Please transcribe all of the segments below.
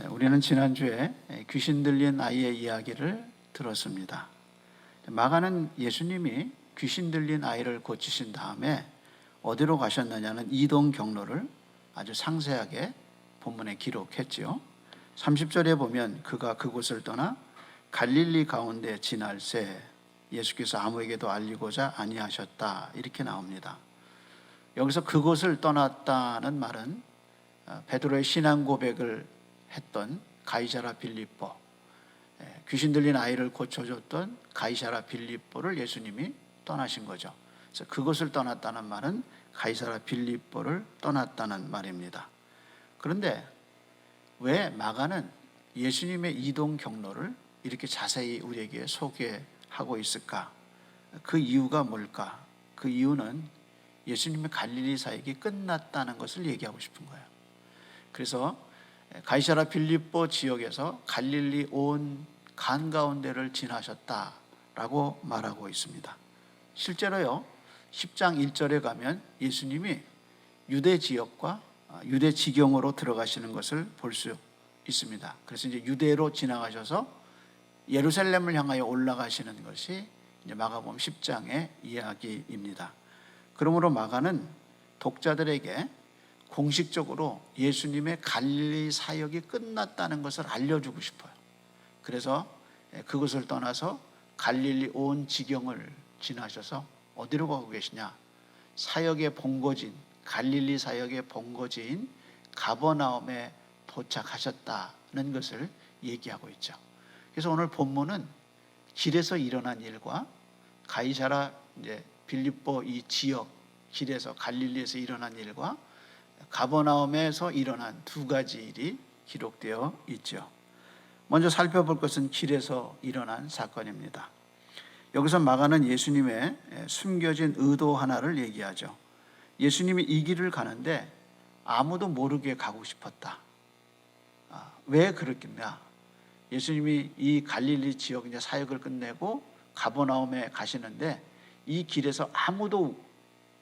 우리는 지난주에 귀신 들린 아이의 이야기를 들었습니다. 마가는 예수님이 귀신 들린 아이를 고치신 다음에 어디로 가셨느냐는 이동 경로를 아주 상세하게 본문에 기록했지요. 30절에 보면 그가 그곳을 떠나 갈릴리 가운데 지날새 예수께서 아무에게도 알리고자 아니하셨다, 이렇게 나옵니다. 여기서 그곳을 떠났다는 말은 베드로의 신앙 고백을 했던 가이사랴 빌립보, 귀신 들린 아이를 고쳐줬던 가이사랴 빌립보를 예수님이 떠나신 거죠. 그래서 그것을 떠났다는 말은 가이사랴 빌립보를 떠났다는 말입니다. 그런데 왜 마가는 예수님의 이동 경로를 이렇게 자세히 우리에게 소개하고 있을까? 그 이유가 뭘까? 그 이유는 예수님의 갈릴리 사역이 끝났다는 것을 얘기하고 싶은 거예요. 그래서 가이사랴 빌립보 지역에서 갈릴리 온 간가운데를 지나셨다라고 말하고 있습니다. 실제로요, 10장 1절에 가면 예수님이 유대 지역과 유대 지경으로 들어가시는 것을 볼 수 있습니다. 그래서 이제 유대로 지나가셔서 예루살렘을 향하여 올라가시는 것이 이제 마가복음 10장의 이야기입니다. 그러므로 마가는 독자들에게 공식적으로 예수님의 갈릴리 사역이 끝났다는 것을 알려주고 싶어요. 그래서 그것을 떠나서 갈릴리 온 지경을 지나셔서 어디로 가고 계시냐? 사역의 본거지인, 갈릴리 사역의 본거지인 가버나움에 도착하셨다는 것을 얘기하고 있죠. 그래서 오늘 본문은 길에서 일어난 일과 가이사랴 빌립보 이 지역 길에서 갈릴리에서 일어난 일과 가버나움에서 일어난 두 가지 일이 기록되어 있죠. 먼저 살펴볼 것은 길에서 일어난 사건입니다. 여기서 마가는 예수님의 숨겨진 의도 하나를 얘기하죠. 예수님이 이 길을 가는데 아무도 모르게 가고 싶었다. 왜 그렇겠냐? 예수님이 이 갈릴리 지역 이제 사역을 끝내고 가버나움에 가시는데 이 길에서 아무도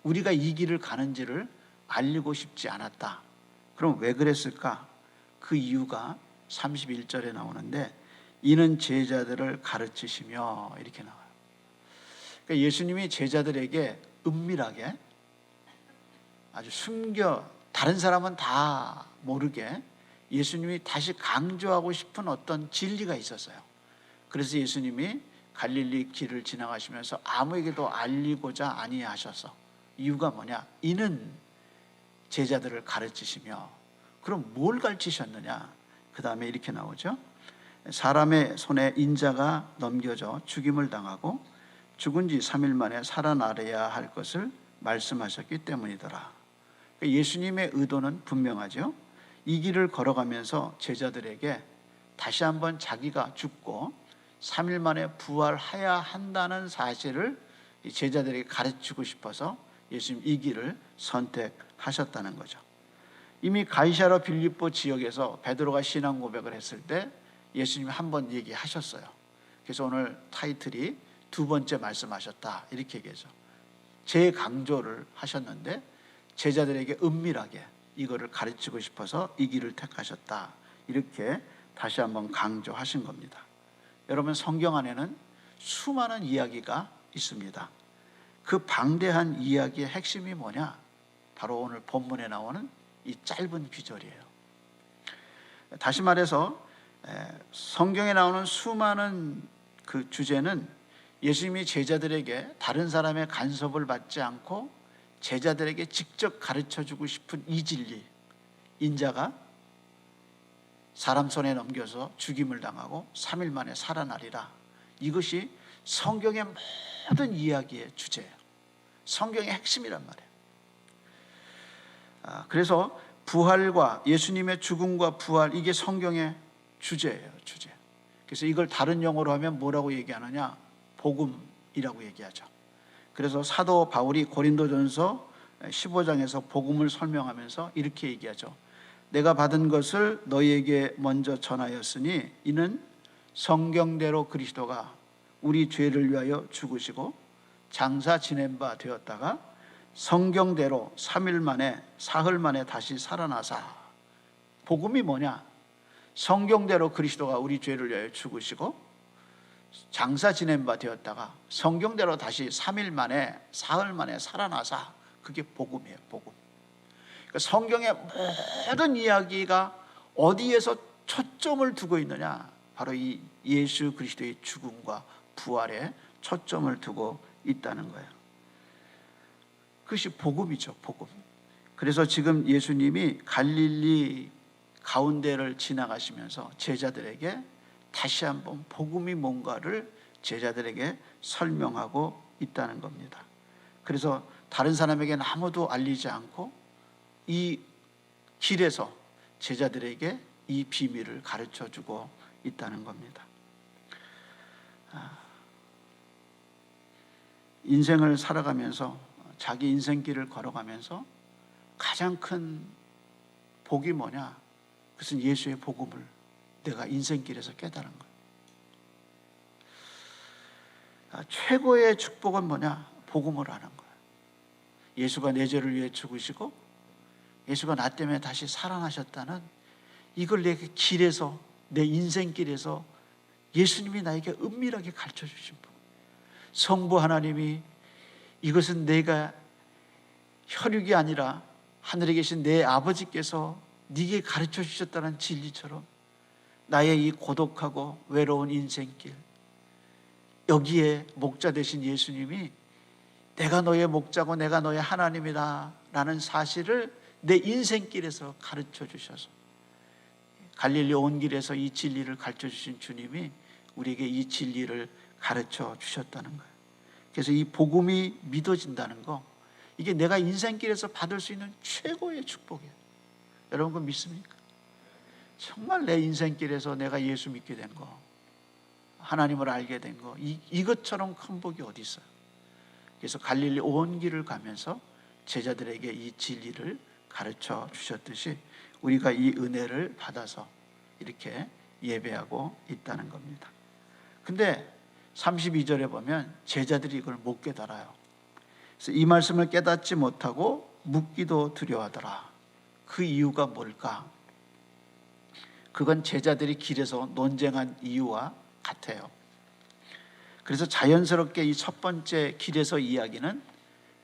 우리가 이 길을 가는지를 알리고 싶지 않았다. 그럼 왜 그랬을까? 그 이유가 31절에 나오는데 이는 제자들을 가르치시며, 이렇게 나와요. 그러니까 예수님이 제자들에게 은밀하게 아주 숨겨 다른 사람은 다 모르게 예수님이 다시 강조하고 싶은 어떤 진리가 있었어요. 그래서 예수님이 갈릴리 길을 지나가시면서 아무에게도 알리고자 아니하셔서, 이유가 뭐냐? 이는 제자들을 가르치시며. 그럼 뭘 가르치셨느냐? 그 다음에 이렇게 나오죠. 사람의 손에 인자가 넘겨져 죽임을 당하고 죽은 지 3일 만에 살아나려야 할 것을 말씀하셨기 때문이더라. 예수님의 의도는 분명하죠. 이 길을 걸어가면서 제자들에게 다시 한번 자기가 죽고 3일 만에 부활해야 한다는 사실을 제자들에게 가르치고 싶어서 예수님 이 길을 선택하셨다는 거죠. 이미 가이사랴 빌립보 지역에서 베드로가 신앙 고백을 했을 때 예수님이 한 번 얘기하셨어요. 그래서 오늘 타이틀이 두 번째 말씀하셨다, 이렇게 얘기하죠. 재강조를 하셨는데 제자들에게 은밀하게 이거를 가르치고 싶어서 이 길을 택하셨다, 이렇게 다시 한번 강조하신 겁니다. 여러분, 성경 안에는 수많은 이야기가 있습니다. 그 방대한 이야기의 핵심이 뭐냐? 바로 오늘 본문에 나오는 이 짧은 귀절이에요. 다시 말해서 성경에 나오는 수많은 그 주제는 예수님이 제자들에게 다른 사람의 간섭을 받지 않고 제자들에게 직접 가르쳐주고 싶은 이 진리, 인자가 사람 손에 넘겨서 죽임을 당하고 3일 만에 살아나리라, 이것이 성경의 모든 이야기의 주제예요. 성경의 핵심이란 말이에요. 그래서 부활과 예수님의 죽음과 부활, 이게 성경의 주제예요, 주제. 그래서 이걸 다른 용어로 하면 뭐라고 얘기하느냐? 복음이라고 얘기하죠. 그래서 사도 바울이 고린도전서 15장에서 복음을 설명하면서 이렇게 얘기하죠. 내가 받은 것을 너희에게 먼저 전하였으니 이는 성경대로 그리스도가 우리 죄를 위하여 죽으시고 장사 지낸 바 되었다가 성경대로 3일 만에 사흘 만에 다시 살아나사. 복음이 뭐냐? 성경대로 그리스도가 우리 죄를 위하여 죽으시고 장사 지낸 바 되었다가 성경대로 다시 3일 만에 사흘 만에 살아나사, 그게 복음이에요. 복음. 그러니까 성경의 모든 이야기가 어디에서 초점을 두고 있느냐, 바로 이 예수 그리스도의 죽음과 부활에 초점을 두고 있다는 거예요. 그것이 복음이죠. 복음. 그래서 지금 예수님이 갈릴리 가운데를 지나가시면서 제자들에게 다시 한번 복음이 뭔가를 제자들에게 설명하고 있다는 겁니다. 그래서 다른 사람에게는 아무도 알리지 않고 이 길에서 제자들에게 이 비밀을 가르쳐주고 있다는 겁니다. 인생을 살아가면서, 자기 인생길을 걸어가면서 가장 큰 복이 뭐냐? 그것은 예수의 복음을 내가 인생길에서 깨달은 거예요. 최고의 축복은 뭐냐? 복음을 아는 거예요. 예수가 내 죄를 위해 죽으시고 예수가 나 때문에 다시 살아나셨다는 이걸 내 길에서, 내 인생길에서 예수님이 나에게 은밀하게 가르쳐 주신 분, 성부 하나님이 이것은 내가 혈육이 아니라 하늘에 계신 내 아버지께서 네게 가르쳐 주셨다는 진리처럼 나의 이 고독하고 외로운 인생길, 여기에 목자 되신 예수님이 내가 너의 목자고 내가 너의 하나님이다 라는 사실을 내 인생길에서 가르쳐 주셔서, 갈릴리 온 길에서 이 진리를 가르쳐 주신 주님이 우리에게 이 진리를 가르쳐 주셨다는 거예요. 그래서 이 복음이 믿어진다는 거, 이게 내가 인생길에서 받을 수 있는 최고의 축복이에요. 여러분 그거 믿습니까? 정말 내 인생길에서 내가 예수 믿게 된 거, 하나님을 알게 된 거, 이것처럼 큰 복이 어디 있어요? 그래서 갈릴리 온 길을 가면서 제자들에게 이 진리를 가르쳐 주셨듯이 우리가 이 은혜를 받아서 이렇게 예배하고 있다는 겁니다. 근데 32절에 보면 제자들이 이걸 못 깨달아요. 그래서 이 말씀을 깨닫지 못하고 묻기도 두려워하더라. 그 이유가 뭘까? 그건 제자들이 길에서 논쟁한 이유와 같아요. 그래서 자연스럽게 이 첫 번째 길에서 이야기는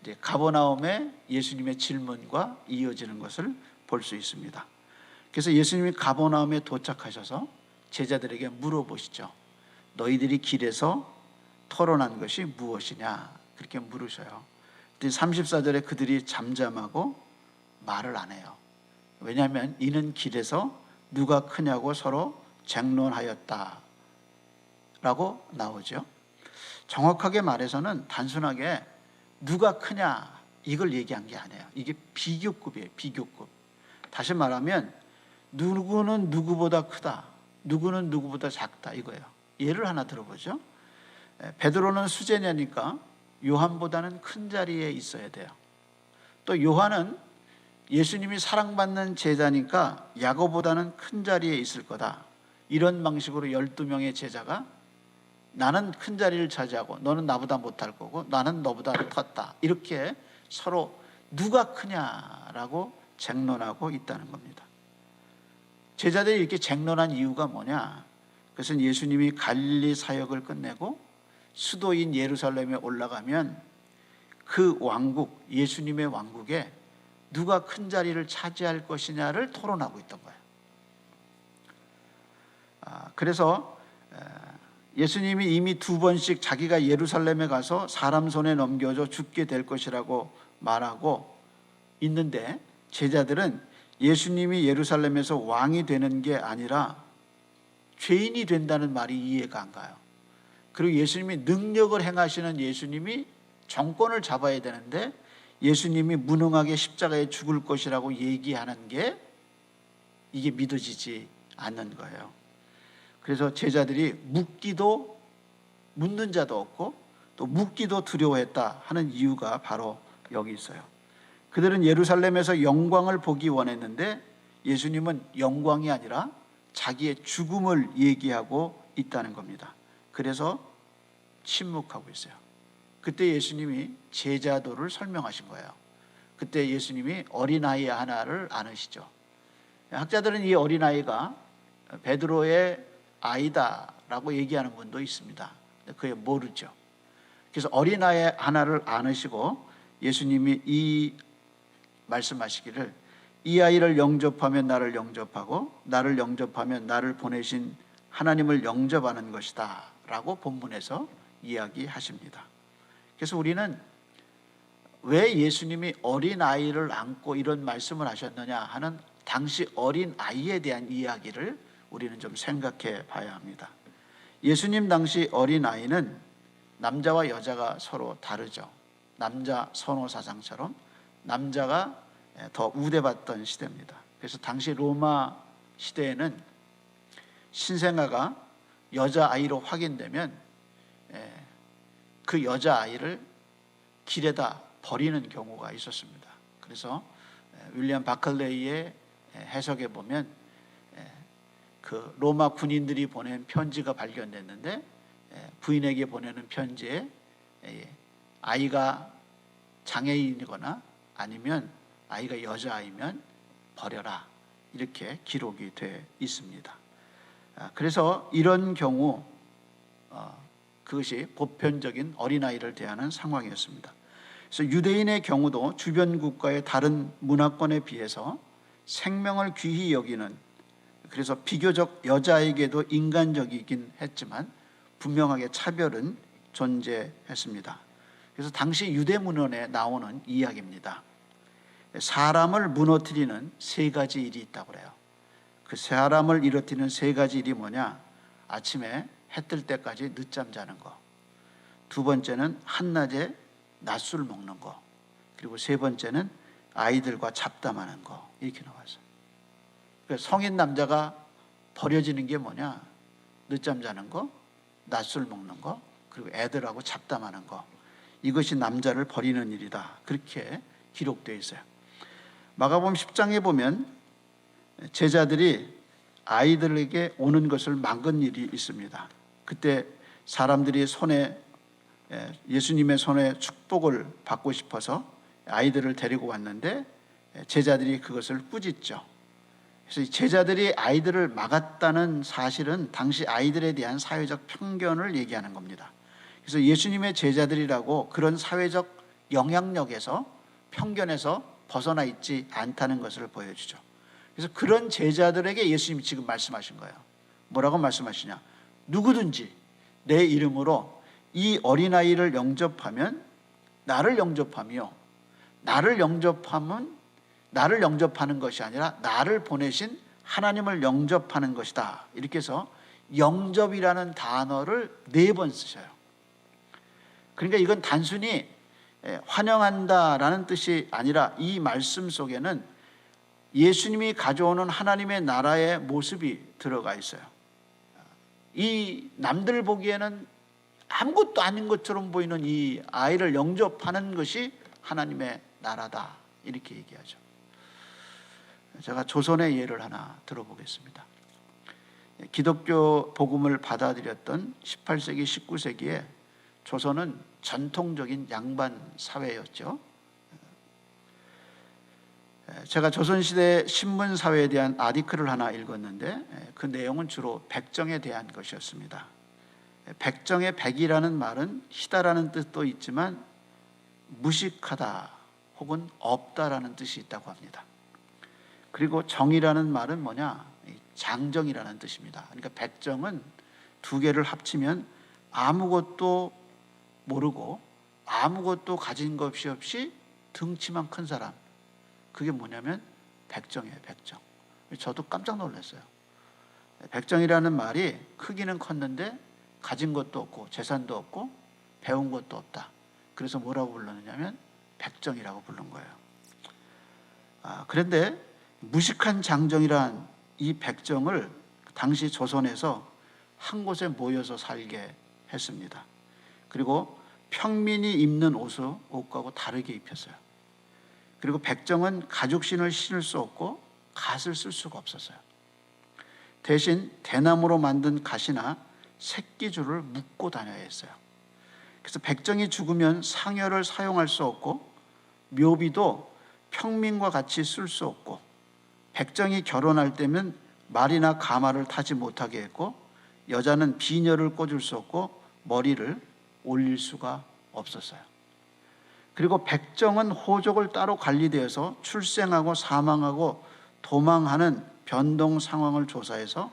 이제 가버나움의 예수님의 질문과 이어지는 것을 볼 수 있습니다. 그래서 예수님이 가버나움에 도착하셔서 제자들에게 물어보시죠. 너희들이 길에서 토론한 것이 무엇이냐? 그렇게 물으셔요. 34절에 그들이 잠잠하고 말을 안 해요. 왜냐하면 이는 길에서 누가 크냐고 서로 쟁론하였다 라고 나오죠. 정확하게 말해서는 단순하게 누가 크냐 이걸 얘기한 게 아니에요. 이게 비교급이에요. 비교급. 다시 말하면 누구는 누구보다 크다, 누구는 누구보다 작다, 이거예요. 예를 하나 들어보죠. 베드로는 수제자니까 요한보다는 큰 자리에 있어야 돼요. 또 요한은 예수님이 사랑받는 제자니까 야고보다는 큰 자리에 있을 거다. 이런 방식으로 12명의 제자가 나는 큰 자리를 차지하고 너는 나보다 못할 거고 나는 너보다 컸다, 이렇게 서로 누가 크냐라고 쟁론하고 있다는 겁니다. 제자들이 이렇게 쟁론한 이유가 뭐냐? 그것은 예수님이 갈릴리 사역을 끝내고 수도인 예루살렘에 올라가면 그 왕국, 예수님의 왕국에 누가 큰 자리를 차지할 것이냐를 토론하고 있던 거예요. 그래서 예수님이 이미 2번씩 자기가 예루살렘에 가서 사람 손에 넘겨져 죽게 될 것이라고 말하고 있는데, 제자들은 예수님이 예루살렘에서 왕이 되는 게 아니라 죄인이 된다는 말이 이해가 안 가요. 그리고 예수님이 능력을 행하시는 예수님이 정권을 잡아야 되는데 예수님이 무능하게 십자가에 죽을 것이라고 얘기하는 게 이게 믿어지지 않는 거예요. 그래서 제자들이 묻는 자도 없고 또 묻기도 두려워했다 하는 이유가 바로 여기 있어요. 그들은 예루살렘에서 영광을 보기 원했는데 예수님은 영광이 아니라 자기의 죽음을 얘기하고 있다는 겁니다. 그래서 침묵하고 있어요. 그때 예수님이 제자도를 설명하신 거예요. 그때 예수님이 어린아이 하나를 안으시죠. 학자들은 이 어린아이가 베드로의 아이다라고 얘기하는 분도 있습니다. 그게 모르죠. 그래서 어린아이 하나를 안으시고 예수님이 이 말씀하시기를 이 아이를 영접하면 나를 영접하고 나를 영접하면 나를 보내신 하나님을 영접하는 것이다 라고 본문에서 이야기하십니다. 그래서 우리는 왜 예수님이 어린아이를 안고 이런 말씀을 하셨느냐 하는 당시 어린아이에 대한 이야기를 우리는 좀 생각해 봐야 합니다. 예수님 당시 어린아이는 남자와 여자가 서로 다르죠. 남자 선호사상처럼 남자가 더 우대받던 시대입니다. 그래서 당시 로마 시대에는 신생아가 여자아이로 확인되면 그 여자아이를 길에다 버리는 경우가 있었습니다. 그래서 윌리엄 바클레이의 해석에 보면 그 로마 군인들이 보낸 편지가 발견됐는데 부인에게 보내는 편지에 아이가 장애인이거나 아니면 아이가 여자아이면 버려라 이렇게 기록이 돼 있습니다. 그래서 이런 경우 그것이 보편적인 어린아이를 대하는 상황이었습니다. 그래서 유대인의 경우도 주변 국가의 다른 문화권에 비해서 생명을 귀히 여기는, 그래서 비교적 여자에게도 인간적이긴 했지만 분명하게 차별은 존재했습니다. 그래서 당시 유대문헌에 나오는 이야기입니다. 사람을 무너뜨리는 세 가지 일이 있다고 그래요. 그 사람을 일으키는 세 가지 일이 뭐냐? 아침에 해 뜰 때까지 늦잠 자는 거, 두 번째는 한낮에 낮술 먹는 거, 그리고 세 번째는 아이들과 잡담하는 거, 이렇게 나왔어요. 그러니까 성인 남자가 버려지는 게 뭐냐? 늦잠 자는 거, 낮술 먹는 거, 그리고 애들하고 잡담하는 거, 이것이 남자를 버리는 일이다, 그렇게 기록되어 있어요. 마가복음 10장에 보면 제자들이 아이들에게 오는 것을 막은 일이 있습니다. 그때 사람들이 예수님의 손에 축복을 받고 싶어서 아이들을 데리고 왔는데 제자들이 그것을 꾸짖죠. 그래서 제자들이 아이들을 막았다는 사실은 당시 아이들에 대한 사회적 편견을 얘기하는 겁니다. 그래서 예수님의 제자들이라고 그런 사회적 영향력에서, 편견에서 벗어나 있지 않다는 것을 보여주죠. 그래서 그런 제자들에게 예수님이 지금 말씀하신 거예요. 뭐라고 말씀하시냐? 누구든지 내 이름으로 이 어린아이를 영접하면 나를 영접하며, 나를 영접하는 것이 아니라 나를 보내신 하나님을 영접하는 것이다. 이렇게 해서 영접이라는 단어를 4번 쓰셔요. 그러니까 이건 단순히 환영한다라는 뜻이 아니라 이 말씀 속에는 예수님이 가져오는 하나님의 나라의 모습이 들어가 있어요. 이 남들 보기에는 아무것도 아닌 것처럼 보이는 이 아이를 영접하는 것이 하나님의 나라다, 이렇게 얘기하죠. 제가 조선의 예를 하나 들어보겠습니다. 기독교 복음을 받아들였던 18세기, 19세기에 조선은 전통적인 양반 사회였죠. 제가 조선시대 신문사회에 대한 아티클을 하나 읽었는데 그 내용은 주로 백정에 대한 것이었습니다. 백정의 백이라는 말은 희다라는 뜻도 있지만 무식하다 혹은 없다라는 뜻이 있다고 합니다. 그리고 정이라는 말은 뭐냐? 장정이라는 뜻입니다. 그러니까 백정은 두 개를 합치면 아무것도 모르고 아무것도 가진 것이 없이 등치만 큰 사람, 그게 뭐냐면 백정이에요. 백정. 저도 깜짝 놀랐어요. 백정이라는 말이 크기는 컸는데 가진 것도 없고 재산도 없고 배운 것도 없다. 그래서 뭐라고 불렀느냐면 백정이라고 부른 거예요. 그런데 무식한 장정이란 이 백정을 당시 조선에서 한 곳에 모여서 살게 했습니다. 그리고 평민이 입는 옷하고 다르게 입혔어요. 그리고 백정은 가죽신을 신을 수 없고 갓을 쓸 수가 없었어요. 대신 대나무로 만든 갓이나 새끼줄을 묶고 다녀야 했어요. 그래서 백정이 죽으면 상여를 사용할 수 없고 묘비도 평민과 같이 쓸 수 없고 백정이 결혼할 때면 말이나 가마를 타지 못하게 했고 여자는 비녀를 꽂을 수 없고 머리를 올릴 수가 없었어요. 그리고 백정은 호족을 따로 관리되어서 출생하고 사망하고 도망하는 변동 상황을 조사해서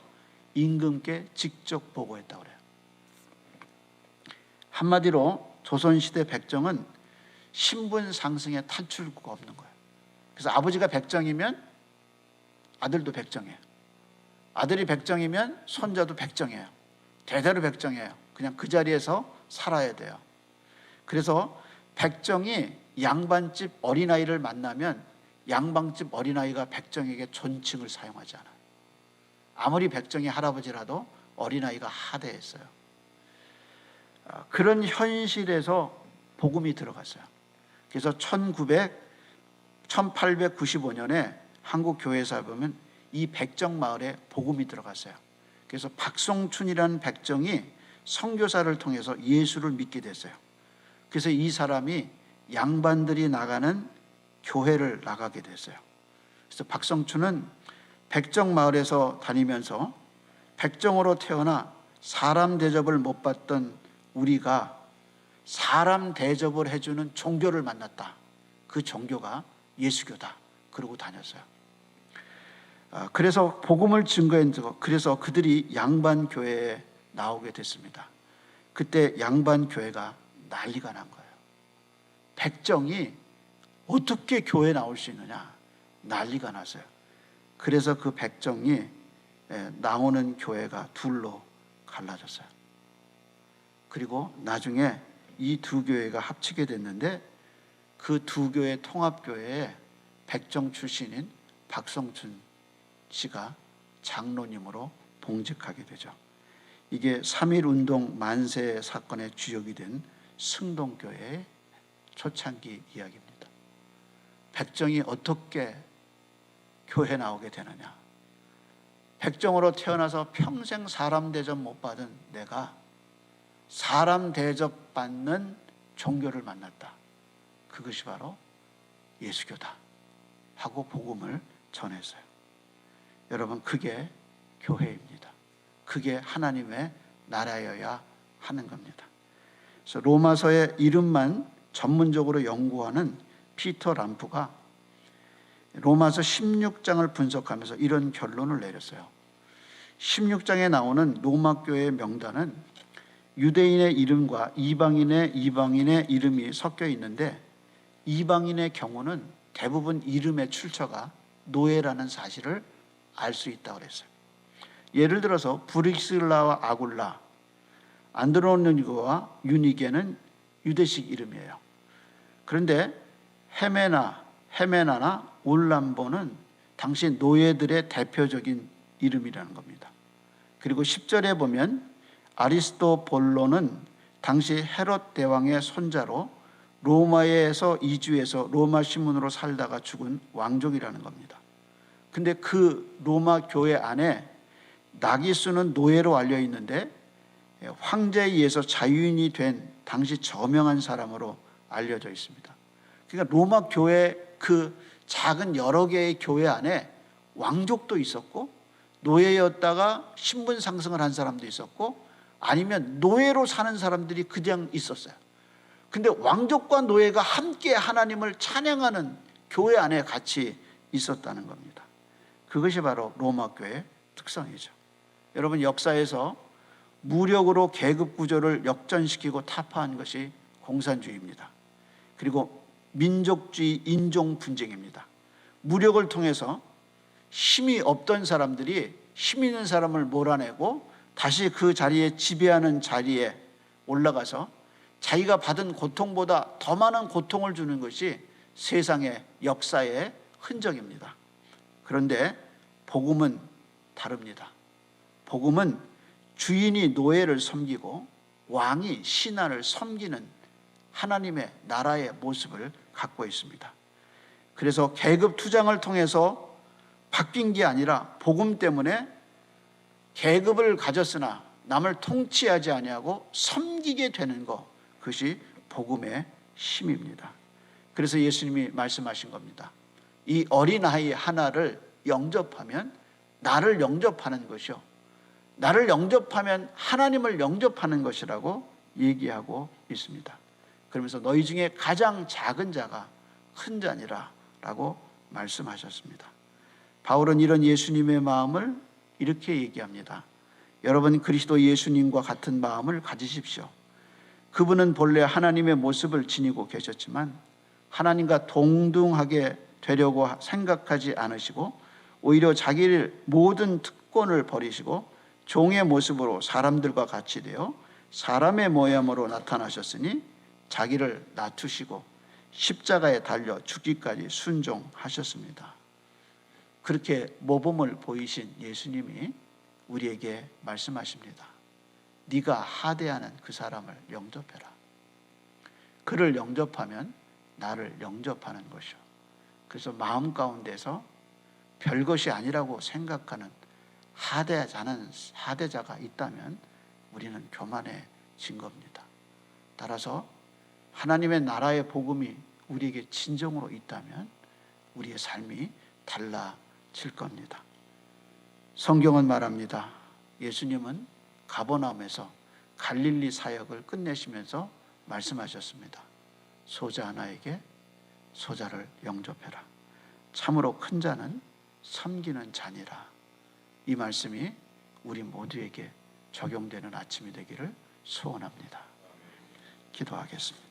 임금께 직접 보고했다고 그래요. 한마디로 조선시대 백정은 신분 상승의 탈출구가 없는 거예요. 그래서 아버지가 백정이면 아들도 백정이에요. 아들이 백정이면 손자도 백정이에요. 대대로 백정이에요. 그냥 그 자리에서 살아야 돼요. 그래서 백정이 양반집 어린아이를 만나면 양반집 어린아이가 백정에게 존칭을 사용하지 않아요. 아무리 백정이 할아버지라도 어린아이가 하대했어요. 그런 현실에서 복음이 들어갔어요. 그래서 1895년에 한국 교회사에 보면 이 백정 마을에 복음이 들어갔어요. 그래서 박성춘이라는 백정이 선교사를 통해서 예수를 믿게 됐어요. 그래서 이 사람이 양반들이 나가는 교회를 나가게 됐어요. 그래서 박성춘은 백정 마을에서 다니면서 백정으로 태어나 사람 대접을 못 받던 우리가 사람 대접을 해주는 종교를 만났다. 그 종교가 예수교다. 그러고 다녔어요. 그래서 복음을 증거해서 그래서 그들이 양반교회에 나오게 됐습니다. 그때 양반교회가 난리가 난 거예요. 백정이 어떻게 교회에 나올 수 있느냐 난리가 났어요. 그래서 그 백정이 나오는 교회가 둘로 갈라졌어요. 그리고 나중에 이 두 교회가 합치게 됐는데 그 두 교회 통합교회에 백정 출신인 박성춘 씨가 장로님으로 봉직하게 되죠. 이게 3.1운동 만세 사건의 주역이 된 승동교회의 초창기 이야기입니다. 백정이 어떻게 교회 나오게 되느냐. 백정으로 태어나서 평생 사람 대접 못 받은 내가 사람 대접 받는 종교를 만났다. 그것이 바로 예수교다 하고 복음을 전했어요. 여러분, 그게 교회입니다. 그게 하나님의 나라여야 하는 겁니다. 그래서 로마서의 이름만 전문적으로 연구하는 피터 람프가 로마서 16장을 분석하면서 이런 결론을 내렸어요. 16장에 나오는 로마 교회의 명단은 유대인의 이름과 이방인의 이름이 섞여 있는데 이방인의 경우는 대부분 이름의 출처가 노예라는 사실을 알 수 있다고 그랬어요. 예를 들어서 브릭실라와 아굴라, 안드로니고와 유니게는 유대식 이름이에요. 그런데 헤메나나 올람보는 당시 노예들의 대표적인 이름이라는 겁니다. 그리고 10절에 보면 아리스토볼로는 당시 헤롯 대왕의 손자로 로마에서 이주해서 로마 시민으로 살다가 죽은 왕족이라는 겁니다. 근데 그 로마 교회 안에 나기수는 노예로 알려 있는데 황제에 의해서 자유인이 된 당시 저명한 사람으로 알려져 있습니다. 그러니까 로마 교회 그 작은 여러 개의 교회 안에 왕족도 있었고 노예였다가 신분 상승을 한 사람도 있었고 아니면 노예로 사는 사람들이 그냥 있었어요. 근데 왕족과 노예가 함께 하나님을 찬양하는 교회 안에 같이 있었다는 겁니다. 그것이 바로 로마 교회의 특성이죠. 여러분, 역사에서 무력으로 계급 구조를 역전시키고 타파한 것이 공산주의입니다. 그리고 민족주의 인종 분쟁입니다. 무력을 통해서 힘이 없던 사람들이 힘 있는 사람을 몰아내고 다시 그 자리에 지배하는 자리에 올라가서 자기가 받은 고통보다 더 많은 고통을 주는 것이 세상의 역사의 흔적입니다. 그런데 복음은 다릅니다. 복음은 주인이 노예를 섬기고 왕이 신하를 섬기는 하나님의 나라의 모습을 갖고 있습니다. 그래서 계급 투쟁을 통해서 바뀐 게 아니라 복음 때문에 계급을 가졌으나 남을 통치하지 아니하고 섬기게 되는 것, 그것이 복음의 힘입니다. 그래서 예수님이 말씀하신 겁니다. 이 어린아이 하나를 영접하면 나를 영접하는 것이요, 나를 영접하면 하나님을 영접하는 것이라고 얘기하고 있습니다. 그러면서 너희 중에 가장 작은 자가 큰 자니라 라고 말씀하셨습니다. 바울은 이런 예수님의 마음을 이렇게 얘기합니다. 여러분 그리스도 예수님과 같은 마음을 가지십시오. 그분은 본래 하나님의 모습을 지니고 계셨지만 하나님과 동등하게 되려고 생각하지 않으시고 오히려 자기를 모든 특권을 버리시고 종의 모습으로 사람들과 같이 되어 사람의 모양으로 나타나셨으니 자기를 낮추시고 십자가에 달려 죽기까지 순종하셨습니다. 그렇게 모범을 보이신 예수님이 우리에게 말씀하십니다. 네가 하대하는 그 사람을 영접해라. 그를 영접하면 나를 영접하는 것이요. 그래서 마음 가운데서 별것이 아니라고 생각하는 하대자가 있다면 우리는 교만해진 겁니다. 따라서 하나님의 나라의 복음이 우리에게 진정으로 있다면 우리의 삶이 달라질 겁니다. 성경은 말합니다. 예수님은 가버나움에서 갈릴리 사역을 끝내시면서 말씀하셨습니다. 소자 하나에게 소자를 영접해라. 참으로 큰 자는 섬기는 자니라. 이 말씀이 우리 모두에게 적용되는 아침이 되기를 소원합니다. 기도하겠습니다.